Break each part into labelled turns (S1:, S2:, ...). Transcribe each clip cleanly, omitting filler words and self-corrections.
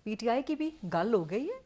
S1: P T I کی بھی گل ہو گئی ہے,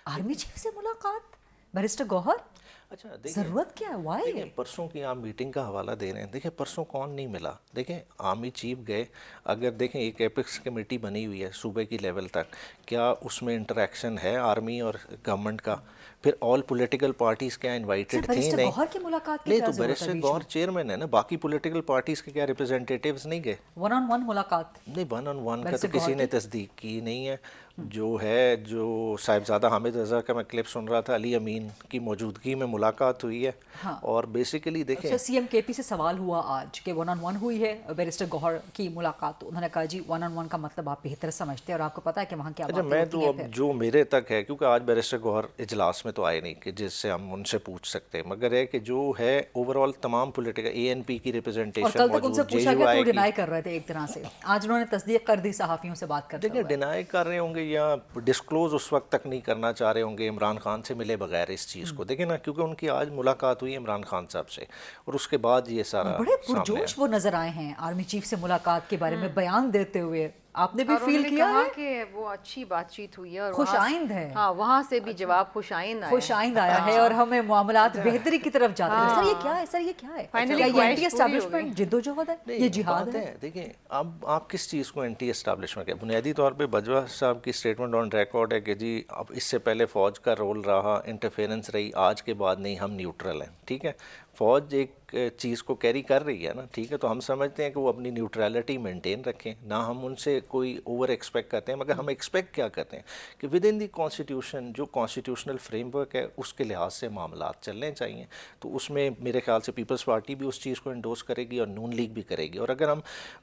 S1: آرمی چیف سے ملاقات, بیرسٹر گوہر
S2: اچھا دیکھیں,
S1: ضرورت کیا ہے, وائی؟
S2: دیکھیں پرسوں کی آپ میٹنگ کا حوالہ دے رہے ہیں, دیکھیں پرسوں کون نہیں ملا. دیکھیں آرمی چیف گئے, اگر دیکھیں ایک ایپکس کمیٹی بنی ہوئی ہے صوبے کی لیول تک, کیا اس میں انٹریکشن ہے آرمی اور گورنمنٹ کا؟ پھر آل پولیٹیکل پارٹیز کیا انوائٹڈ تھیں؟
S1: بیرسٹر
S2: نہیں
S1: گوہر کی ملاقات کی
S2: نہیں,
S1: کیا
S2: تو
S1: ضرورت ہے
S2: بیرسٹر
S1: بیچ
S2: گور
S1: میں؟
S2: چیئرمین ہے نا, باقی پولیٹیکل پارٹیز کے کیا ریپرزنٹیٹیوز نہیں گئے؟
S1: 1-on-1 ملاقات
S2: نہیں, 1-on-1 کا تو
S1: بیرسٹر
S2: کسی
S1: گوہر
S2: نے
S1: کی؟
S2: تصدیق کی نہیں ہے. جو صاحبزادہ حامد رضا کا میں کلپ سن رہا تھا, علی امین کی موجودگی میں ملاقات ہوئی ہے.
S1: ہاں.
S2: اور بیسیکلی دیکھیں,
S1: اچھا, سی ایم کے پی سے سوال ہوا آج کہ 1-on-1 ہوئی ہے بیرسٹر گوہر کی ملاقات, تو انہوں نے کہا جی 1-on-1 کا مطلب آپ بہتر سمجھتے ہیں اور آپ کو پتہ ہے کہ وہاں کیا
S2: اچھا
S1: باتیں
S2: میں
S1: ہوتی
S2: تو
S1: ہیں.
S2: اب
S1: پھر
S2: جو میرے تک ہے, کیونکہ آج بیرسٹر گوہر اجلاس میں تو آئے نہیں کہ جس سے ہم ان سے پوچھ سکتے ہیں, مگر ہے کہ جو ہے اوور آل تمام پولیٹیکل اے این پی کی
S1: اور
S2: ریپرزنٹیشن
S1: کل تک ان سے
S2: موجود, جے
S1: پوچھا
S2: یو
S1: گیا تو
S2: آئی
S1: وہ
S2: کی.
S1: ڈینائی کر رہے تھے ایک طرح سے, آج انہوں نے تصدیق کر دی صحافیوں سے بات کرتے
S2: دیکھیں
S1: ہوئے.
S2: ڈینائی کر رہے ہوں گے یا ڈسکلوز اس وقت تک نہیں کرنا چاہ رہے ہوں گے عمران خان سے ملے بغیر اس چیز کو. دیکھیں نا, کیونکہ ان کی آج ملاقات ہوئی عمران خان صاحب سے, اور اس کے بعد یہ
S1: اور
S2: سارا
S1: بڑے
S2: سامنے
S1: پرجوش وہ نظر آئے ہیں آرمی چیف سے ملاقات کے بارے میں بیان دیتے ہوئے, آپ نے بھی
S3: اور انہوں
S1: فیل
S3: نے
S1: کیا
S3: کہا
S1: ہے؟
S3: کہ وہ اچھی بات چیت ہوئی ہے اور
S1: خوش آئند ہے,
S3: ہاں وہاں سے بھی جواب خوش آئند آیا
S1: خوش آئند آیا ہے, اور ہمیں معاملات بہتری کی طرف جاتے ہیں. سر یہ کیا ہے, سر یہ کیا ہے,
S3: Finally
S1: کیا یہ
S3: خواہش
S1: اینٹی
S3: پوری ہو گئی.
S1: اسٹیبلشمنٹ جد و جہد ہے, یہ
S2: نہیں
S1: جہاد
S2: بات
S1: ہے؟
S2: ہے. دیکھیں اب آپ کس چیز کو اینٹی اسٹیبلشمنٹ ہے؟ بنیادی طور پہ بجوا صاحب کی اسٹیٹمنٹ آن ریکارڈ ہے کہ جی اب اس سے پہلے فوج کا رول رہا, انٹرفیرنس رہی, آج کے بعد نہیں, ہم نیوٹرل ہیں. ٹھیک ہے, فوج ایک چیز کو کیری کر رہی ہے نا, ٹھیک ہے, تو ہم سمجھتے ہیں کہ وہ اپنی نیوٹرلٹی مینٹین رکھیں, نہ ہم ان سے کوئی اوور ایکسپیکٹ کرتے ہیں, مگر ہم ایکسپیکٹ کیا کرتے ہیں کہ ود ان دی کانسٹیٹیوشن جو کانسٹیٹیوشنل فریم ورک ہے اس کے لحاظ سے معاملات چلنے چاہیے. تو اس میں میرے خیال سے پیپلز پارٹی بھی اس چیز کو انڈورس کرے گی اور نون لیگ بھی کرے گی, اور اگر ہم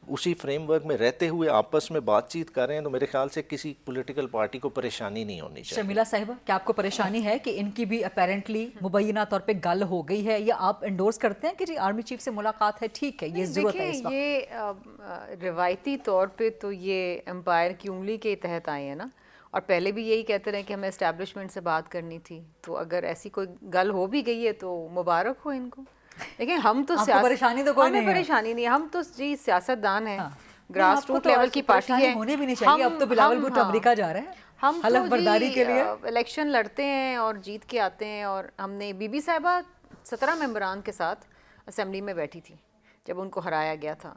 S2: اسی فریم ورک میں رہتے ہوئے آپس میں بات چیت کر رہے ہیں تو میرے خیال سے کسی پولیٹیکل پارٹی کو پریشانی نہیں ہونی چاہیے.
S1: شرمیلا صاحبہ, کیا آپ کو پریشانی ہے کہ ان کی بھی اپیرنٹلی مبینہ طور پہ گل ہو گئی ہے, یا آپ انڈورس کرتے ہیں کہ جی آرمی چیف سے ملاقات ہے, ٹھیک ہے, یہ ضرورت ہے اس وقت؟
S3: یہ روایتی طور پہ تو یہ امپائر کی انگلی کے تحت آئے ہیں نا, اور پہلے بھی یہی کہتے رہے کہ ہمیں اسٹیبلشمنٹ سے بات کرنی تھی, تو اگر ایسی کوئی گل ہو بھی گئی ہے تو مبارک ہو ان کو. دیکھیں ہم تو
S1: آپ کو پریشانی تو کوئی نہیں ہے؟
S3: ہمیں پریشانی نہیں, ہم تو جی سیاست دان ہیں,
S1: آپ
S3: گراس
S1: کو
S3: روٹ
S1: تو
S3: لیول کی پارٹی
S1: پریشانی
S3: ہے.
S1: ہونے بھی نہیں چاہیے, اب تو بلاول بھٹو امریکہ جا رہے ہیں
S3: ہم
S1: حلف
S3: تو
S1: برداری
S3: جی
S1: کے لیے.
S3: الیکشن لڑتے ہیں اور جیت کے آتے ہیں, اور ہم نے بی بی صاحبہ 17 ممبران کے ساتھ اسمبلی میں بیٹھی تھی جب ان کو ہرایا گیا تھا,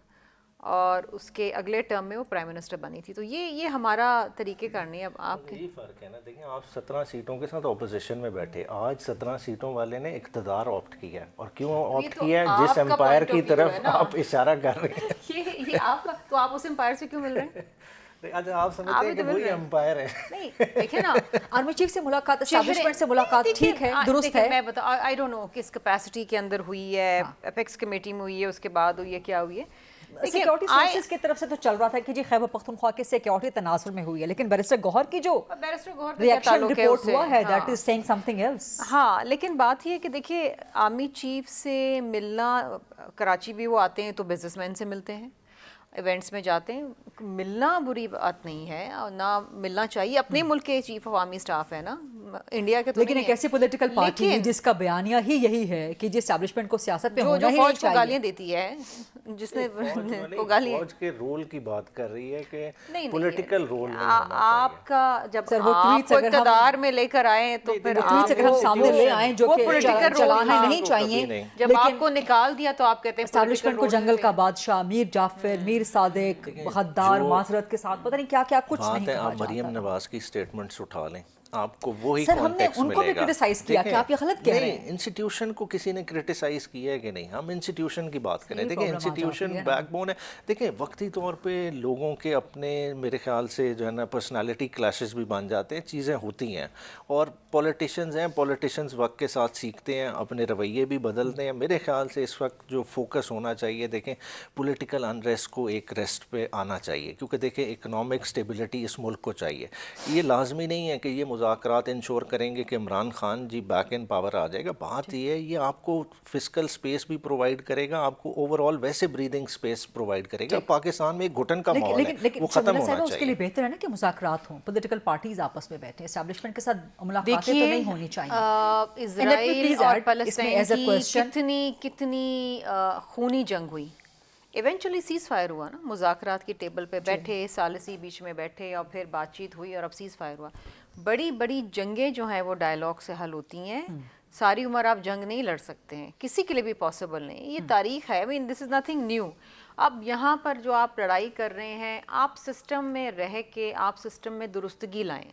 S3: اور اس کے اگلے ٹرم میں وہ پرائم منسٹر بنی تھی. تو یہ ہمارا طریقے کرنے. اب آپ کے
S2: یہی فرق ہے نا, دیکھیں آپ 17 سیٹوں کے ساتھ اپوزیشن میں بیٹھے, آج 17 سیٹوں والے نے اقتدار آپٹ کیا ہے, اور کیوں آپٹ کیا ہے؟ جس امپائر کی طرف آپ اشارہ کر رہے ہیں
S3: یہ آپ کا, تو آپ اس امپائر سے کیوں مل رہے ہیں؟
S2: اچھا آپ سمجھتے ہیں کہ وہی امپائر ہے؟
S3: نہیں دیکھیں نا,
S1: آرمی چیف سے ملاقات, اسٹیبلشمنٹ سے ملاقات ٹھیک ہے, درست ہے.
S3: میں بتا آئی ڈونٹ نو کس کیپیسٹی کے اندر ہوئی ہے, اپیکس کمیٹی میں ہوئی ہے, اس کے بعد ہوئی ہے, کیا ہوئی ہے.
S1: سیکیورٹی سورسز کی طرف سے تو چل رہا تھا کہ جی خیبر پختونخوا کے سیکیورٹی تناظر میں ہوئی ہے, لیکن بیرسٹر گوہر کی جو ریئیکشن رپورٹ ہوا ہے that is seeing something else.
S3: ہاں, لیکن بات یہ ہے کہ دیکھیے آرمی چیف سے ملنا, کراچی بھی وہ آتے ہیں تو بزنس مین سے ملتے ہیں, ایونٹس میں جاتے ہیں, ملنا بری بات نہیں ہے, اور نہ ملنا چاہیے. اپنے ملک کے چیف آف آرمی اسٹاف ہے نا, انڈیا کے تو
S1: لیکن
S3: نہیں
S1: ایک ایسی پولیٹیکل پارٹی ہے جس کا بیانیہ ہی یہی ہے کہ جی اسٹیبلشمنٹ کو سیاست پہ ہونا ہی نہیں
S3: فوج کو
S1: چاہیے.
S3: گالیاں دیتی ہے, جس نے کو گالیاں,
S2: فوج کے رول کی بات کر رہی ہے کہ
S3: نہیں
S2: پولیٹیکل رول نہیں ہونا چاہیے.
S3: آپ کا جب
S1: سر وہ
S3: آپ
S1: ٹویٹس
S3: کو
S1: اگر ہم
S3: اقتدار میں لے کر آئے تو پھر
S1: ٹویٹس اگر ہم سامنے لے آئیں جو کہ چلانا نہیں چاہیے,
S3: جب آپ کو نکال دیا تو آپ کہتے ہیں
S1: اسٹیبلشمنٹ کو جنگل کا بادشاہ, میر جعفر, میر صادق, غدار, معذرت کے ساتھ پتہ نہیں کیا کیا کچھ نہیں
S2: بات ہے.
S1: کہا
S2: آپ
S1: جاتا
S2: مریم
S1: تھا.
S2: نواز کی سٹیٹمنٹس اٹھا لیں, آپ کو وہی
S1: سر ہم نے
S2: کانٹیکس
S1: ان کو بھی
S2: ملے گا.
S1: کرٹیسائز کیا کہ آپ یہ غلط کہہ رہے ہیں.
S2: نہیں, انسٹیٹیوشن کو کسی نے کرٹیسائز کیا ہے کہ نہیں, ہم انسٹیٹیوشن کی بات کریں. دیکھیں انسٹیٹیوشن بیک بون ہے. دیکھیں وقتی طور پہ لوگوں کے اپنے میرے خیال سے جو ہے نا پرسنالٹی کلیشز بھی بن جاتے ہیں, چیزیں ہوتی ہیں, اور پولیٹیشنز ہیں, پولیٹیشنز وقت کے ساتھ سیکھتے ہیں, اپنے رویے بھی بدلتے ہیں. میرے خیال سے اس وقت جو فوکس ہونا چاہیے, دیکھیں پولیٹیکل انریسٹ کو ایک ریسٹ پہ آنا چاہیے, کیونکہ دیکھیں اکنامک سٹیبلٹی اس ملک کو چاہیے. یہ لازمی نہیں ہے کہ یہ مذاکرات انشور کریں گے کہ عمران خان جی بیک ان پاور آ جائے گا. بات یہ ہے یہ آپ کو فسکل سپیس بھی پرووائڈ کرے گا, آپ کو اوور آل ویسے بریدنگ سپیس پرووائڈ کرے گا. پاکستان میں ایک گھٹن کا ماحول ہے, وہ ختم ہونا
S1: اس کے لیے
S2: چاہیے.
S1: بہتر ہے نا کہ مذاکرات ہوں, پولیٹیکل پارٹیز آپس میں بیٹھیں, اسٹیبلشمنٹ کے ساتھ ملاقاتیں تو نہیں ہونی چاہیے.
S3: اسرائیل اور فلسطین کی کتنی خونی جنگ ہوئی, ایونچولی سیز فائر ہوا نا, مذاکرات کی ٹیبل پہ بیٹھے, ثالثی بیچ میں بیٹھے اور پھر بات چیت ہوئی اور اب سیز فائر ہوا. بڑی بڑی جنگیں جو ہیں وہ ڈائلاگ سے حل ہوتی ہیں, ساری عمر آپ جنگ نہیں لڑ سکتے ہیں, کسی کے لیے بھی پاسبل نہیں, یہ تاریخ ہے. I mean this is nothing new. اب یہاں پر جو آپ لڑائی کر رہے ہیں, آپ سسٹم میں رہ کے آپ سسٹم میں درستگی لائیں,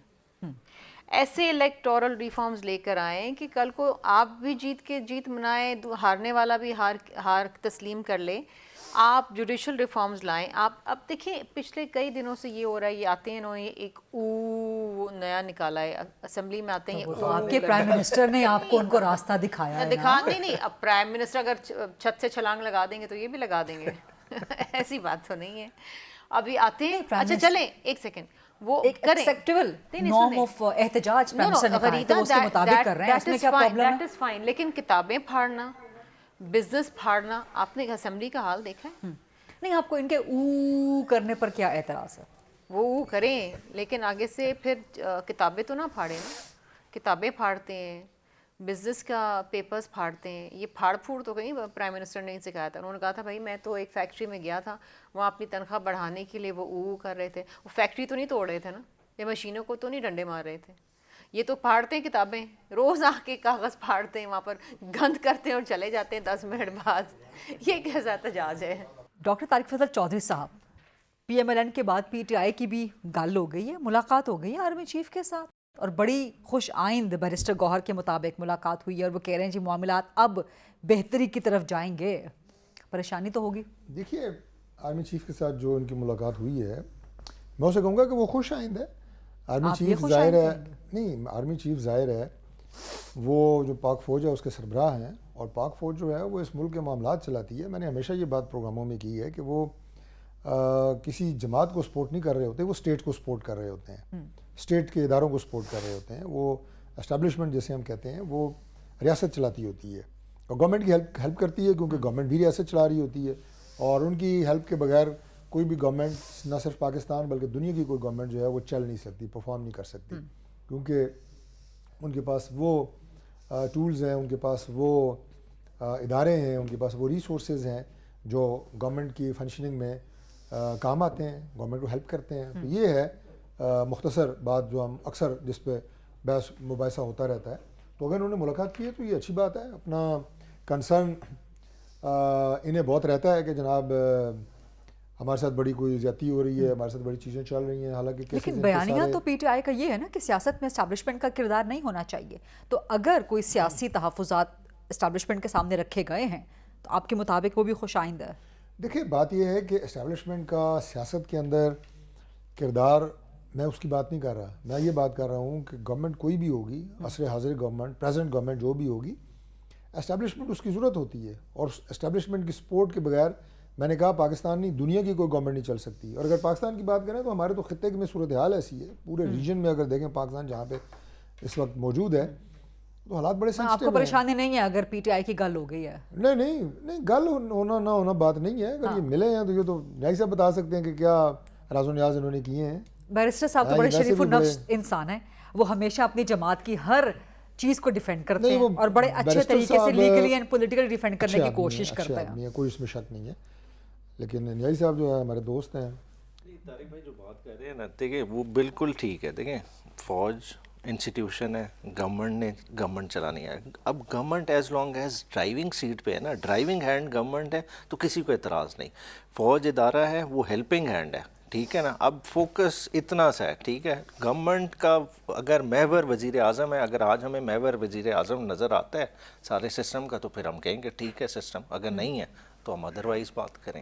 S3: ایسے الیکٹورل ریفارمز لے کر آئیں کہ کل کو آپ بھی جیت منائیں, ہارنے والا بھی ہار تسلیم کر لے. آپ جوڈیشل ریفارمز لائیں. آپ اب دیکھیں پچھلے کئی دنوں سے یہ ہو رہا ہے, یہ آتے ہیں انہوں نے ایک نیا نکالا ہے, اسمبلی میں آتے ہیں.
S1: آپ کے پرائم منسٹر نے آپ کو ان کو راستہ دکھایا ہے.
S3: نہیں, اب پرائم منسٹر اگر چھت سے چھلانگ لگا دیں گے تو یہ بھی لگا دیں گے. ایسی بات تو نہیں ہے. ابھی آتے ہیں, اچھا چلیں ایک سیکنڈ, وہ
S1: ایکسیپٹیبل نارم آف احتجاج پرائم منسٹر نے کہا ہے تو اس کے مطابق کر رہے ہیں, اس میں کیا پرابلم ہے؟
S3: That is fine. لیکن کتابیں پھاڑنا, بزنس پھاڑنا, آپ نے اسمبلی کا حال دیکھا ہے؟
S1: نہیں, آپ کو ان کے او کرنے پر کیا اعتراض ہے؟
S3: وہ او کریں لیکن آگے سے پھر کتابیں تو نہ پھاڑیں نا. کتابیں پھاڑتے ہیں, بزنس کا پیپرز پھاڑتے ہیں. یہ پھاڑ پھوڑ تو کہیں پرائم منسٹر نے سکھایا تھا. انہوں نے کہا تھا بھائی میں تو ایک فیکٹری میں گیا تھا, وہاں اپنی تنخواہ بڑھانے کے لیے وہ او کر رہے تھے. وہ فیکٹری تو نہیں توڑ رہے تھے نا, یہ مشینوں کو تو نہیں ڈنڈے مار رہے تھے. یہ تو پھاڑتے ہیں کتابیں, روز آ کے کاغذ پھاڑتے ہیں, وہاں پر گند کرتے ہیں اور چلے جاتے ہیں 10 منٹ بعد. یہ کیسا احتجاج ہے؟
S1: ڈاکٹر طارق فضل چودھری صاحب, پی ایم ایل این کے بعد پی ٹی آئی کی بھی گل ہو گئی ہے, ملاقات ہو گئی ہے آرمی چیف کے ساتھ, اور بڑی خوش آئند بیرسٹر گوہر کے مطابق ملاقات ہوئی ہے, اور وہ کہہ رہے ہیں جی معاملات اب بہتری کی طرف جائیں گے. پریشانی تو ہوگی.
S4: دیکھیے آرمی چیف کے ساتھ جو ان کی ملاقات ہوئی ہے, میں اسے کہوں گا کہ وہ خوش آئند ہے. آرمی چیف ظاہر ہے, نہیں آرمی چیف ظاہر ہے وہ جو پاک فوج ہے اس کے سربراہ ہیں, اور پاک فوج جو ہے وہ اس ملک کے معاملات چلاتی ہے. میں نے ہمیشہ یہ بات پروگراموں میں کی ہے کہ وہ کسی جماعت کو سپورٹ نہیں کر رہے ہوتے, وہ اسٹیٹ کو سپورٹ کر رہے ہوتے ہیں, اسٹیٹ کے اداروں کو سپورٹ کر رہے ہوتے ہیں. وہ اسٹیبلشمنٹ جیسے ہم کہتے ہیں, وہ ریاست چلاتی ہوتی ہے اور گورنمنٹ کی ہیلپ کرتی ہے, کیونکہ گورنمنٹ بھی ریاست چلا رہی ہوتی ہے, اور ان کی ہیلپ کے بغیر کوئی بھی گورنمنٹ نہ صرف پاکستان بلکہ دنیا کی کوئی گورنمنٹ جو ہے وہ چل نہیں سکتی, پرفارم نہیں کر سکتی, کیونکہ ان کے پاس وہ ٹولز ہیں, ان کے پاس وہ ادارے ہیں, ان کے پاس وہ ریسورسز ہیں جو گورنمنٹ کی فنکشننگ میں کام آتے ہیں, گورنمنٹ کو ہیلپ کرتے ہیں. تو یہ ہے مختصر بات جو ہم اکثر جس پہ بحث مباحثہ ہوتا رہتا ہے. تو اگر انہوں نے ملاقات کی ہے تو یہ اچھی بات ہے. اپنا کنسرن انہیں بہت رہتا ہے کہ جناب ہمارے ساتھ بڑی کوئی زیادتی ہو رہی ہے, ہمارے ساتھ بڑی چیزیں چل رہی ہیں, حالانکہ
S1: لیکن بیانیہ تو پی ٹی آئی کا یہ ہے نا کہ سیاست میں اسٹیبلشمنٹ کا کردار نہیں ہونا چاہیے. تو اگر کوئی سیاسی تحفظات اسٹیبلشمنٹ کے سامنے رکھے گئے ہیں تو آپ کے مطابق وہ بھی خوش آئند ہے.
S4: دیکھیے بات یہ ہے کہ اسٹیبلشمنٹ کا سیاست کے اندر کردار, میں اس کی بات نہیں کر رہا, میں یہ بات کر رہا ہوں کہ گورنمنٹ کوئی بھی ہوگی, عصر حاضر گورنمنٹ, پریزنٹ گورنمنٹ جو بھی ہوگی, اسٹیبلشمنٹ اس کی ضرورت ہوتی ہے, اور اسٹیبلشمنٹ کی سپورٹ کے بغیر میں نے کہا پاکستان نہیں دنیا کی کوئی گورنمنٹ نہیں چل سکتی. اور اگر پاکستان کی بات کریں تو ہمارے تو خطے میں صورتحال ایسی ہے, پورے ریجن میں اگر دیکھیں پاکستان جہاں پہ اس وقت موجود ہے تو حالات بڑے سینسٹیو ہیں.
S1: آپ کو پریشانی نہیں ہے اگر پی ٹی آئی کی گل ہو گئی ہے؟
S4: نہیں گل ہونا نہ ہونا بات نہیں ہے. اگر یہ ملے ہیں تو یہ تو نیک سے بتا سکتے ہیں کہ کیا راز و نیاز انہوں نے کیے ہیں.
S1: بیرسٹر صاحب تو بڑے شریف النفس انسان ہیں, وہ ہمیشہ اپنی جماعت کی ہر چیز کو ڈیفینڈ کرتے ہیں اور بڑے اچھے طریقے سے لیگلی اینڈ پولیٹیکلی ڈیفینڈ کرنے کی کوشش کرتے ہیں.
S4: کوئی اس میں شک نہیں ہے, لیکن نیائی صاحب جو ہے ہمارے دوست ہیں.
S2: طارق بھائی جو بات کر رہے ہیں نا, دیکھیں وہ بالکل ٹھیک ہے. دیکھیں فوج انسٹیٹیوشن ہے, گورنمنٹ چلانی ہے. اب government as long as driving seat پہ ہے نا, ڈرائیونگ ہینڈ گورنمنٹ ہے تو کسی کو اعتراض نہیں. فوج ادارہ ہے, وہ ہیلپنگ ہینڈ ہے, ٹھیک ہے نا. اب فوکس اتنا سا ہے, ٹھیک ہے. گورنمنٹ کا اگر محور وزیر اعظم ہے, اگر آج ہمیں محور وزیر اعظم نظر آتا ہے سارے سسٹم کا, تو پھر ہم کہیں گے ٹھیک ہے سسٹم. اگر نہیں ہے تو ہم ادروائز بات کریں.